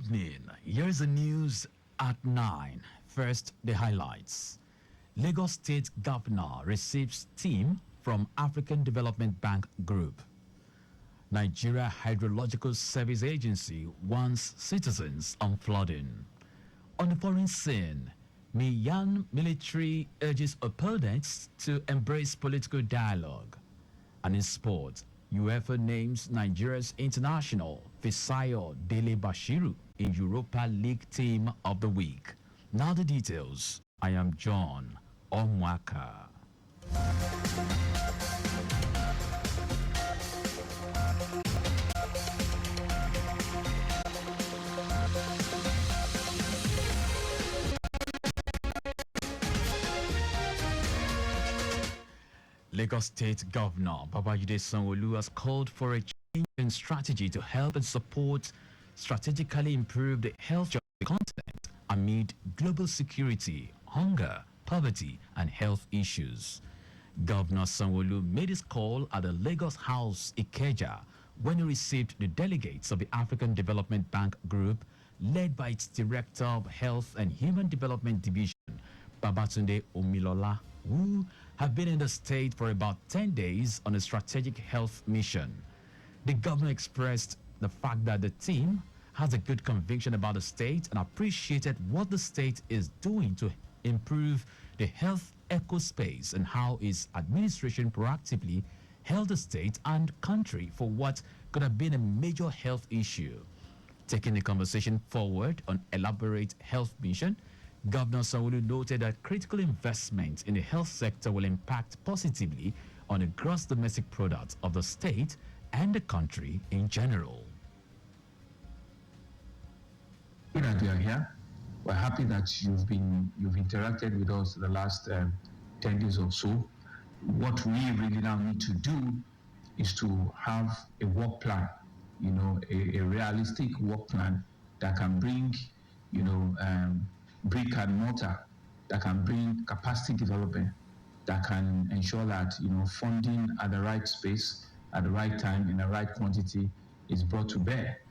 evening. Here's the news at 9. First, the highlights. Lagos State Governor receives team from African Development Bank Group. Nigeria Hydrological Service Agency warns citizens on flooding. On the foreign scene, Myanmar military urges opponents to embrace political dialogue. And in sport, UEFA names Nigeria's international Fisayo Dele Bashiru in Europa League Team of the Week. Now the details. I am John Omoaka. Lagos State Governor Babajide Sanwo-Olu has called for a change in strategy to help and support strategically improve the health of the continent amid global security, hunger, poverty, and health issues. Governor Sanwo-Olu made his call at the Lagos House Ikeja when he received the delegates of the African Development Bank Group led by its Director of Health and Human Development Division, Babatunde Omilola, who have been in the state for about 10 days on a strategic health mission. The governor expressed the fact that the team has a good conviction about the state and appreciated what the state is doing to improve the health ecospace and how its administration proactively held the state and country for what could have been a major health issue. Taking the conversation forward on elaborate health mission, Governor Sanwo-Olu noted that critical investment in the health sector will impact positively on the gross domestic product of the state and the country in general. That you are here. We're happy that you've interacted with us the last 10 days or so. What we really now need to do is to have a work plan, a realistic work plan that can bring, brick and mortar, that can bring capacity development, that can ensure that funding at the right space, at the right time, in the right quantity is brought to bear,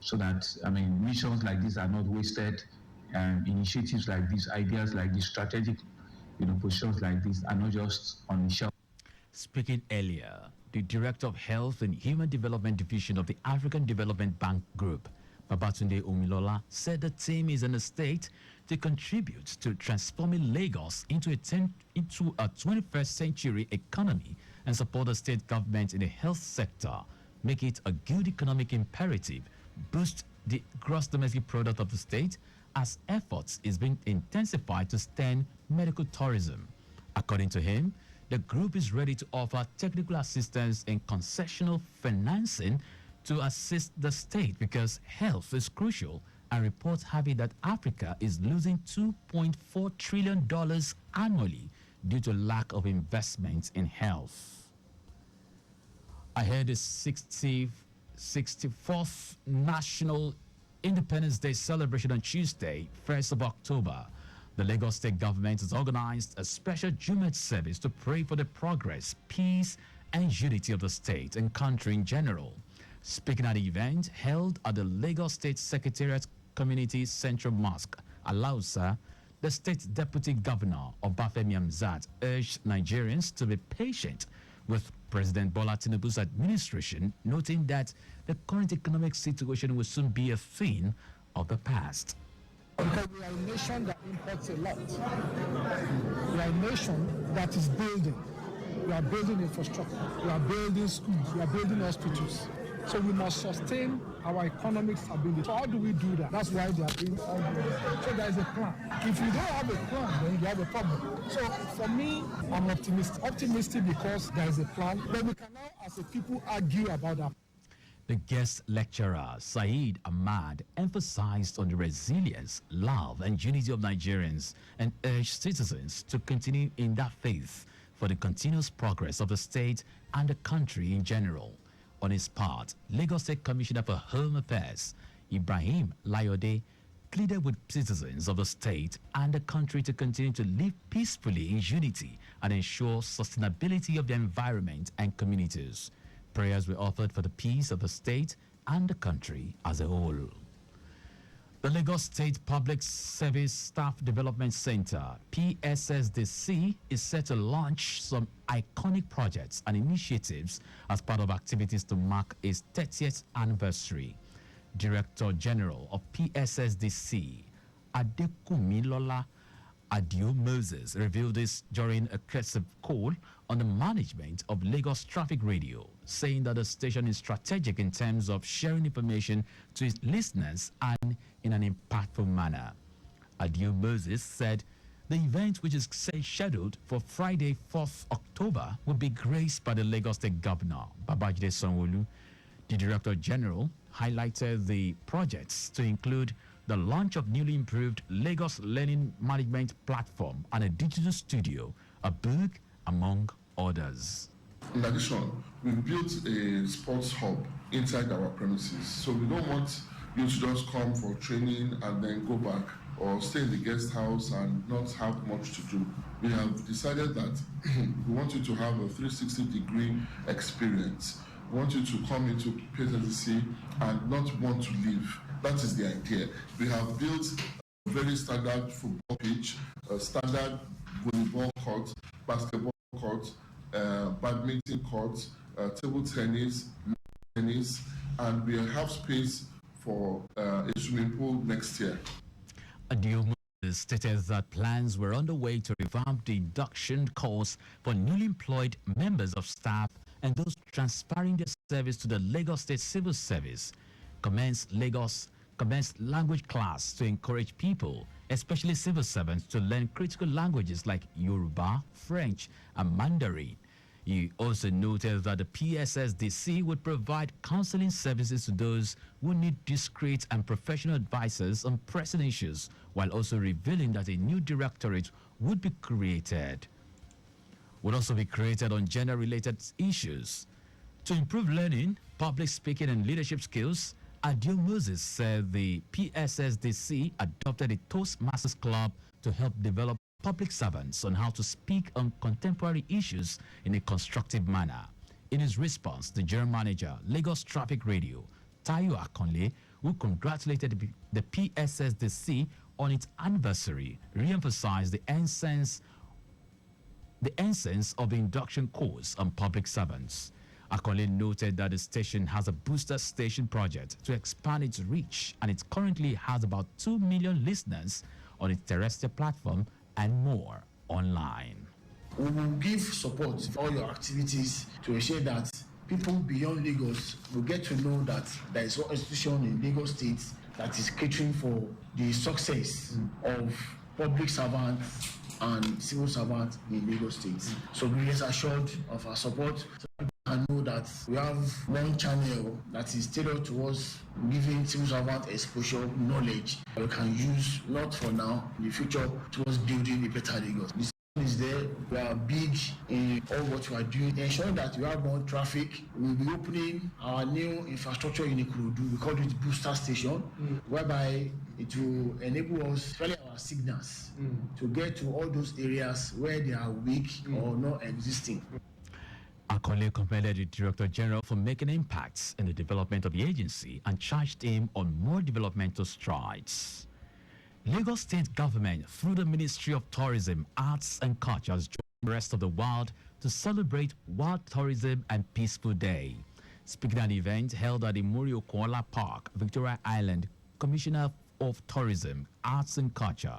so that missions like this are not wasted, initiatives like these, ideas like this, strategic positions like this are not just on the shelf. Speaking earlier, the Director of Health and Human Development Division of the African Development Bank Group, Babatunde Omilola, said the team is in the state to contribute to transforming Lagos into a 21st century economy and support the state government in the health sector, make it a good economic imperative, boost the gross domestic product of the state as efforts is being intensified to stem medical tourism. According to him, the group is ready to offer technical assistance and concessional financing to assist the state because health is crucial, and reports have it that Africa is losing $2.4 trillion annually due to lack of investment in health. Ahead of 64th National Independence Day celebration on Tuesday, 1st of October, the Lagos State government has organized a special Jumat service to pray for the progress, peace, and unity of the state and country in general. Speaking at the event held at the Lagos State Secretariat Community Central Mosque, Alausa, the state deputy governor, Obafemi Hamzat, urged Nigerians to be patient with President Bola Tinubu's administration, noting that the current economic situation will soon be a thing of the past. Because we are a nation that imports a lot. We are a nation that is building. We are building infrastructure. We are building schools. We are building hospitals. So we must sustain our economic stability. So how do we do that? That's why they are doing all this. So there is a plan. If you don't have a plan, then you have a problem. So for me, I'm optimistic. Optimistic because there is a plan. But we can now, as a people, argue about that. The guest lecturer, Saeed Ahmad, emphasized on the resilience, love, and unity of Nigerians and urged citizens to continue in that faith for the continuous progress of the state and the country in general. On his part, Lagos State Commissioner for Home Affairs, Ibrahim Layode, pleaded with citizens of the state and the country to continue to live peacefully in unity and ensure sustainability of the environment and communities. Prayers were offered for the peace of the state and the country as a whole. The Lagos State Public Service Staff Development Center, PSSDC, is set to launch some iconic projects and initiatives as part of activities to mark its 30th anniversary. Director General of PSSDC, Adekumilola Adio Moses, revealed this during a courtesy call on the management of Lagos Traffic Radio, saying that the station is strategic in terms of sharing information to its listeners and in an impactful manner. Adio Moses said the event, which is scheduled for Friday, 4th October, will be graced by the Lagos State Governor, Babajide Sanwo-Olu. The Director General highlighted the projects to include the launch of newly improved Lagos Learning Management Platform and a digital studio, a book, among others. In addition, we've built a sports hub inside our premises, so we don't want you to just come for training and then go back or stay in the guest house and not have much to do. We have decided that we want you to have a 360-degree experience. We want you to come into PSSDC and not want to leave. That is the idea. We have built a very standard football pitch, a standard volleyball court, basketball court, badminton court, table tennis, and we have space for a swimming pool next year. Adio Moses stated that plans were underway to revamp the induction course for newly employed members of staff and those transferring their service to the Lagos State Civil Service. Commence language class to encourage people, especially civil servants, to learn critical languages like Yoruba, French, and Mandarin. He also noted that the PSSDC would provide counseling services to those who need discreet and professional advisors on pressing issues, while also revealing that a new directorate would be created. Would also be created on gender-related issues. To improve learning, public speaking, and leadership skills, Adio Moses said the PSSDC adopted a Toastmasters Club to help develop public servants on how to speak on contemporary issues in a constructive manner. In his response, the general manager, Lagos Traffic Radio, Tayo Akonle, who congratulated the PSSDC on its anniversary, re-emphasized the essence of the induction course on public servants. Akonle noted that the station has a booster station project to expand its reach, and it currently has about 2 million listeners on its terrestrial platform and more online. We will give support to all your activities to ensure that people beyond Lagos will get to know that there is one institution in Lagos State that is catering for the success of public servants and civil servants in Lagos State. So be rest assured of our support. So people can know that we have one channel that is tailored towards giving civil servants exposure, knowledge that we can use not for now, in the future, towards building a better Lagos. This is there. We are big in all what we are doing, ensuring that we have more traffic. We will be opening our new infrastructure in Ikorodu. We call it booster station, whereby it will enable us, especially our signals, to get to all those areas where they are weak or not existing. Akonle commended the Director General for making impacts in the development of the agency and charged him on more developmental strides. Lagos State Government, through the Ministry of Tourism, Arts and Culture, has joined the rest of the world to celebrate World Tourism and Peaceful Day. Speaking at an event held at the Muri-Okola Park, Victoria Island, Commissioner of Tourism, Arts and Culture,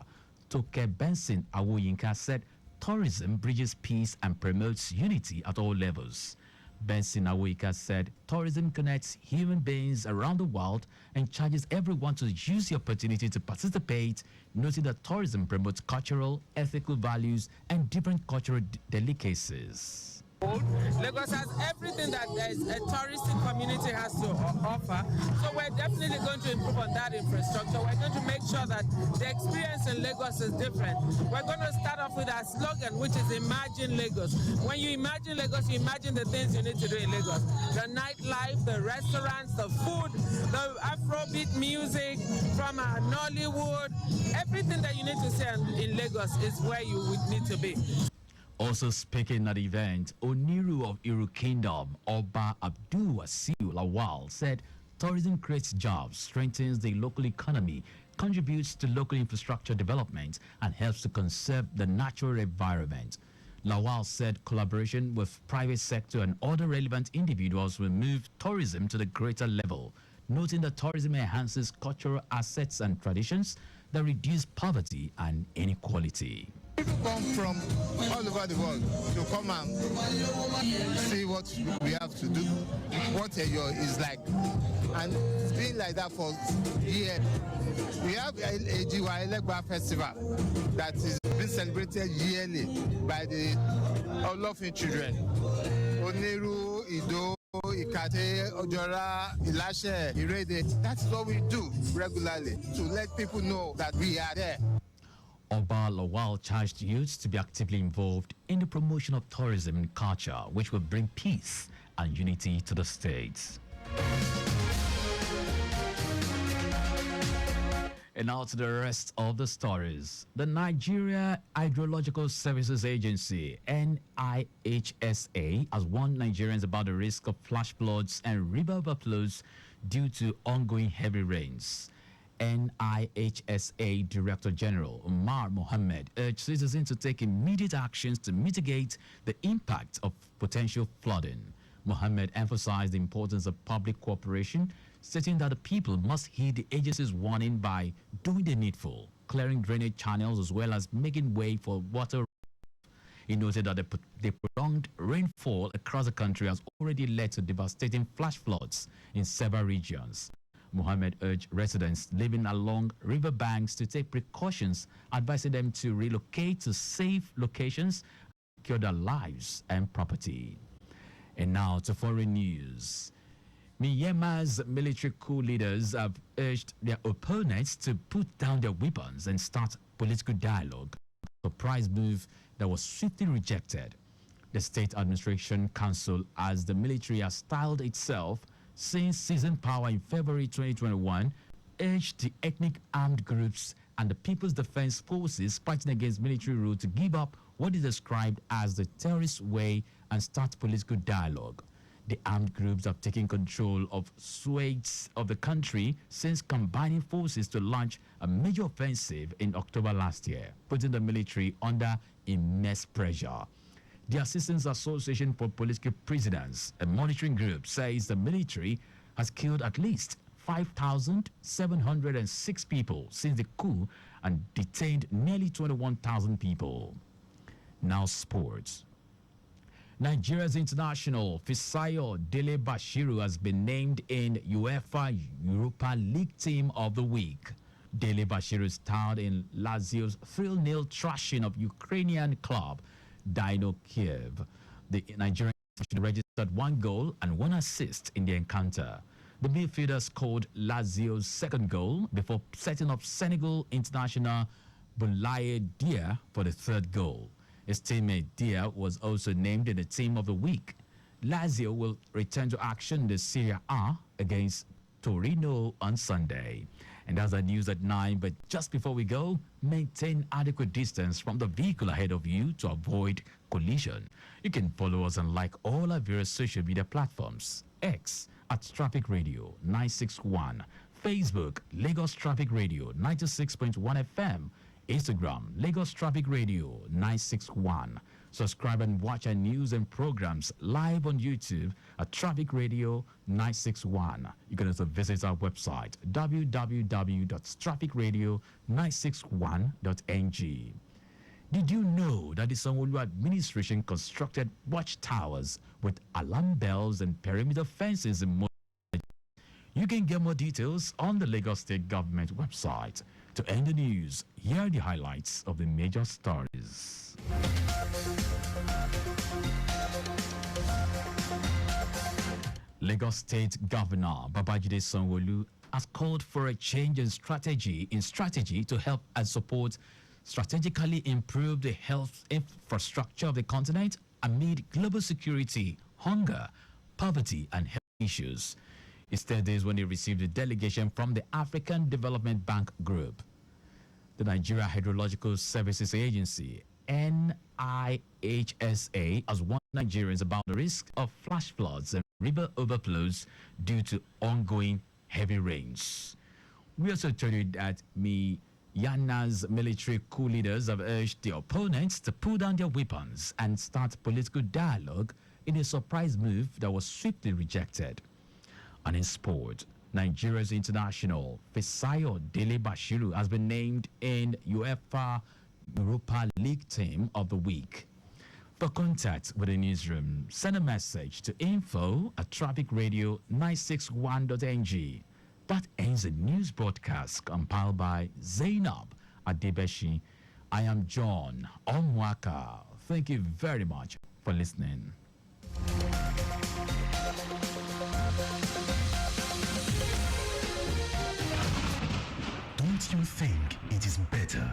Toke Benson Awoyinka, said tourism bridges peace and promotes unity at all levels. Benson Awoyinka said tourism connects human beings around the world and charges everyone to use the opportunity to participate, noting that tourism promotes cultural, ethical values and different cultural delicacies. Lagos has everything that a touristic community has to offer, so we're definitely going to improve on that infrastructure. We're going to make sure that the experience in Lagos is different. We're going to start off with our slogan, which is Imagine Lagos. When you imagine Lagos, you imagine the things you need to do in Lagos. The nightlife, the restaurants, the food, the Afrobeat music from Nollywood, everything that you need to see in Lagos is where you would need to be. Also speaking at the event, Oniru of Iru Kingdom, Oba Abdul Wasiu Lawal, said Tourism creates jobs, strengthens the local economy, contributes to local infrastructure development, and helps to conserve the natural environment. Lawal said collaboration with private sector and other relevant individuals will move tourism to the greater level, noting that tourism enhances cultural assets and traditions that reduce poverty and inequality. People come from all over the world to come and see what we have to do, what Eyo is like. And it's been like that for years. We have a Jiwa Elegba festival that is being celebrated yearly by the Olofin children. Oniru, Ido, Ikate, Ojora, Ilashe, Irede. That's what we do regularly to let people know that we are there. Oba Lawal charged youths to be actively involved in the promotion of tourism and culture, which will bring peace and unity to the state. And now to the rest of the stories. The Nigeria Hydrological Services Agency, NIHSA, has warned Nigerians about the risk of flash floods and river overflows due to ongoing heavy rains. NIHSA Director General Umar Mohammed urged citizens to take immediate actions to mitigate the impact of potential flooding. Mohammed emphasized the importance of public cooperation, stating that the people must heed the agency's warning by doing the needful, clearing drainage channels as well as making way for water. He noted that the prolonged rainfall across the country has already led to devastating flash floods in several regions. Mohammed urged residents living along riverbanks to take precautions, advising them to relocate to safe locations, secure their lives and property. And now to foreign news. Myanmar's military coup leaders have urged their opponents to put down their weapons and start political dialogue, a surprise move that was swiftly rejected. The State Administration Council, as the military has styled itself since seizing power in February 2021, urged the ethnic armed groups and the People's Defense Forces fighting against military rule to give up what is described as the terrorist way and start political dialogue. The armed groups have taken control of swathes of the country since combining forces to launch a major offensive in October last year, putting the military under immense pressure. The Assistance Association for Political Prisoners, a monitoring group, says the military has killed at least 5,706 people since the coup and detained nearly 21,000 people. Now sports. Nigeria's international Fisayo Dele Bashiru has been named in UEFA Europa League Team of the Week. Dele Bashiru starred in Lazio's 3-0 thrashing of Ukrainian club Dino Kiev. The Nigerian registered 1 goal and 1 assist in the encounter. The midfielder scored Lazio's 2nd goal before setting up Senegal international Boulaye Dia for the 3rd goal. His teammate Dia was also named in the Team of the Week. Lazio will return to action in the Serie A against Torino on Sunday. And that's the news at 9. But just before we go, maintain adequate distance from the vehicle ahead of you to avoid collision. You can follow us and like all our various social media platforms. X at Traffic Radio 961. Facebook, Lagos Traffic Radio 96.1 FM. Instagram, Lagos Traffic Radio 961. Subscribe and watch our news and programs live on YouTube at Traffic Radio 961. You can also visit our website www.trafficradio961.ng. Did you know that the Sanwo-Olu administration constructed watchtowers with alarm bells and perimeter fences in most? You can get more details on the Lagos State Government website. To end the news, here are the highlights of the major stories. Lagos State Governor Babajide Sanwo-Olu has called for a change in strategy to help and support strategically improve the health infrastructure of the continent amid global security, hunger, poverty, and health issues. He said this when he received a delegation from the African Development Bank Group. The Nigeria Hydrological Services Agency, NIHSA, has warned Nigerians about the risk of flash floods and river overflows due to ongoing heavy rains. We also told you that Myanmar's military coup leaders have urged the opponents to put down their weapons and start political dialogue in a surprise move that was swiftly rejected. And in sport, Nigeria's international Fisayo Dele Bashiru has been named in UEFA Europa League Team of the Week. For contact with the newsroom, send a message to info@trafficradio961.ng. That ends the news broadcast compiled by Zainab Adebeshi. I am John Omoaka. Thank you very much for listening. Don't you think it is better